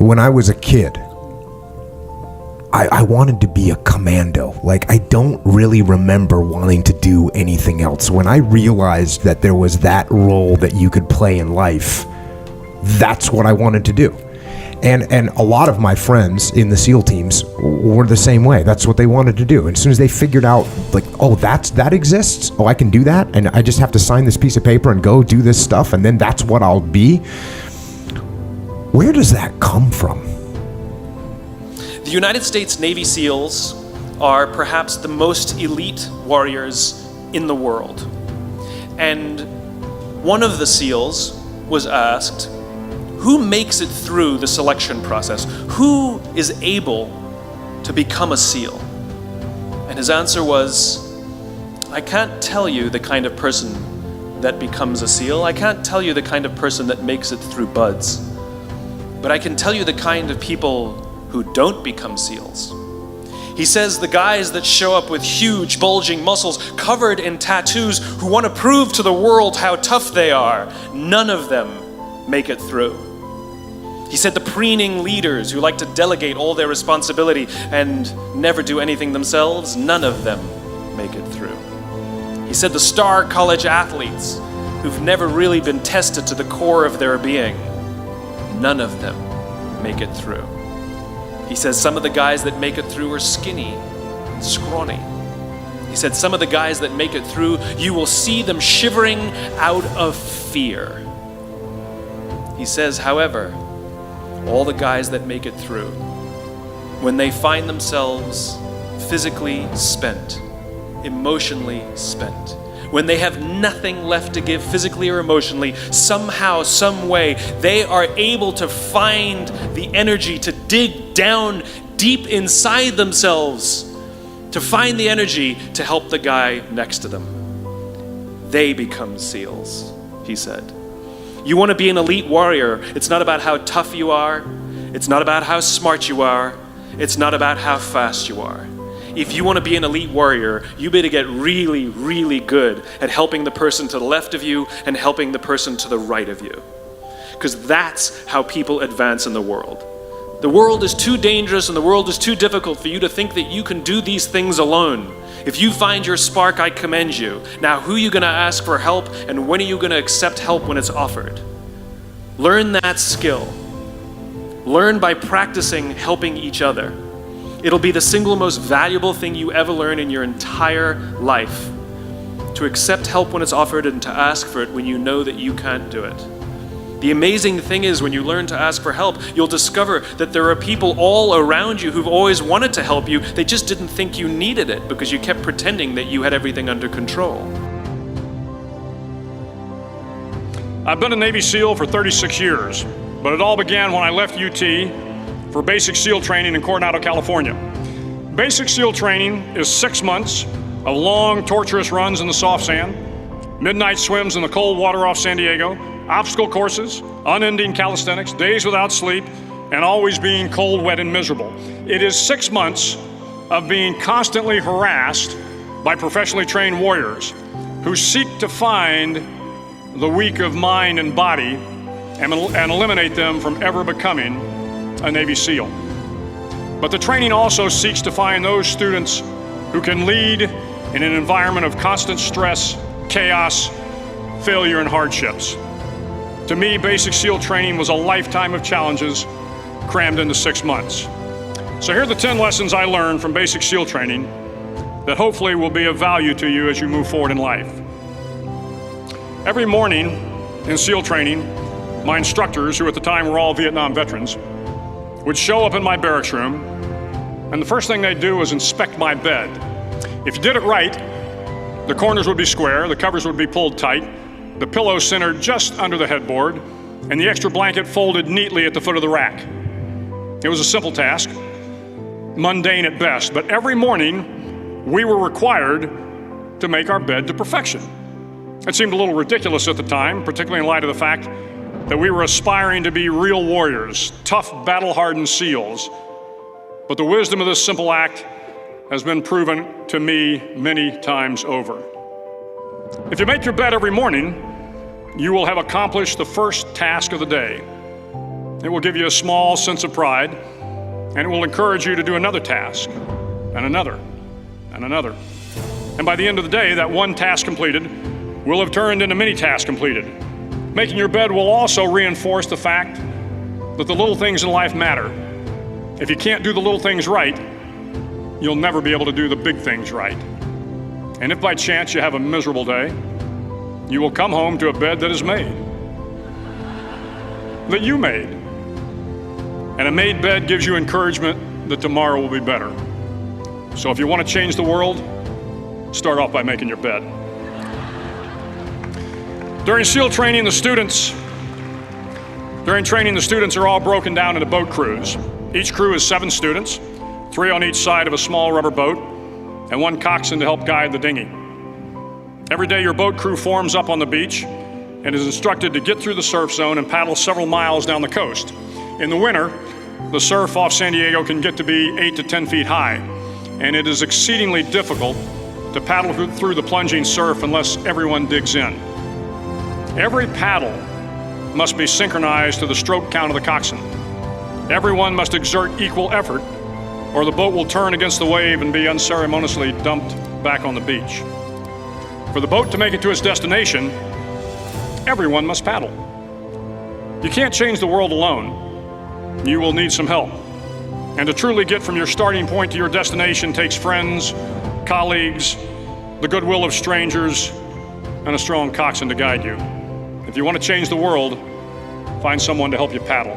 When I was a kid, I wanted to be a commando. Like, I don't really remember wanting to do anything else. When I realized that there was that role that you could play in life, that's what I wanted to do. And a lot of my friends in the SEAL teams were the same way. That's what they wanted to do. And as soon as they figured out, like, oh, that exists. Oh, I can do that. And I just have to sign this piece of paper and go do this stuff. And then that's what I'll be. Where does that come from? The United States Navy SEALs are perhaps the most elite warriors in the world. And one of the SEALs was asked, who makes it through the selection process? Who is able to become a SEAL? And his answer was, I can't tell you the kind of person that becomes a SEAL. I can't tell you the kind of person that makes it through BUD/S. But I can tell you the kind of people who don't become SEALs. He says the guys that show up with huge, bulging muscles, covered in tattoos, who want to prove to the world how tough they are, none of them make it through. He said the preening leaders who like to delegate all their responsibility and never do anything themselves, none of them make it through. He said the star college athletes who've never really been tested to the core of their being, none of them make it through. He says some of the guys that make it through are skinny and scrawny. He said some of the guys that make it through, you will see them shivering out of fear. He says, however, all the guys that make it through, when they find themselves physically spent, emotionally spent, when they have nothing left to give physically or emotionally, somehow, some way, they are able to find the energy to dig down deep inside themselves, to find the energy to help the guy next to them. They become SEALs, he said. You want to be an elite warrior. It's not about how tough you are. It's not about how smart you are. It's not about how fast you are. If you want to be an elite warrior, you better get really, really good at helping the person to the left of you and helping the person to the right of you. Because that's how people advance in the world. The world is too dangerous and the world is too difficult for you to think that you can do these things alone. If you find your spark, I commend you. Now, who are you going to ask for help, and when are you going to accept help when it's offered? Learn that skill. Learn by practicing helping each other. It'll be the single most valuable thing you ever learn in your entire life. To accept help when it's offered and to ask for it when you know that you can't do it. The amazing thing is when you learn to ask for help, you'll discover that there are people all around you who've always wanted to help you. They just didn't think you needed it because you kept pretending that you had everything under control. I've been a Navy SEAL for 36 years, but it all began when I left UT for basic SEAL training in Coronado, California. Basic SEAL training is 6 months of long, torturous runs in the soft sand, midnight swims in the cold water off San Diego, obstacle courses, unending calisthenics, days without sleep, and always being cold, wet, and miserable. It is 6 months of being constantly harassed by professionally trained warriors who seek to find the weak of mind and body and eliminate them from ever becoming a Navy SEAL. But the training also seeks to find those students who can lead in an environment of constant stress, chaos, failure, and hardships. To me, basic SEAL training was a lifetime of challenges crammed into 6 months. So here are the 10 lessons I learned from basic SEAL training that hopefully will be of value to you as you move forward in life. Every morning in SEAL training, my instructors, who at the time were all Vietnam veterans, would show up in my barracks room, and the first thing they'd do was inspect my bed. If you did it right, the corners would be square, the covers would be pulled tight, the pillow centered just under the headboard, and the extra blanket folded neatly at the foot of the rack. It was a simple task, mundane at best, but every morning we were required to make our bed to perfection. It seemed a little ridiculous at the time, particularly in light of the fact that we were aspiring to be real warriors, tough, battle-hardened SEALs. But the wisdom of this simple act has been proven to me many times over. If you make your bed every morning, you will have accomplished the first task of the day. It will give you a small sense of pride, and it will encourage you to do another task, and another, and another. And by the end of the day, that one task completed will have turned into many tasks completed. Making your bed will also reinforce the fact that the little things in life matter. If you can't do the little things right, you'll never be able to do the big things right. And if by chance you have a miserable day, you will come home to a bed that is made, that you made. And a made bed gives you encouragement that tomorrow will be better. So if you want to change the world, start off by making your bed. During SEAL training, the students are all broken down into boat crews. Each crew is 7 students, 3 on each side of a small rubber boat, and 1 coxswain to help guide the dinghy. Every day your boat crew forms up on the beach and is instructed to get through the surf zone and paddle several miles down the coast. In the winter, the surf off San Diego can get to be 8 to 10 feet high, and it is exceedingly difficult to paddle through the plunging surf unless everyone digs in. Every paddle must be synchronized to the stroke count of the coxswain. Everyone must exert equal effort, or the boat will turn against the wave and be unceremoniously dumped back on the beach. For the boat to make it to its destination, everyone must paddle. You can't change the world alone. You will need some help. And to truly get from your starting point to your destination takes friends, colleagues, the goodwill of strangers, and a strong coxswain to guide you. If you want to change the world, find someone to help you paddle.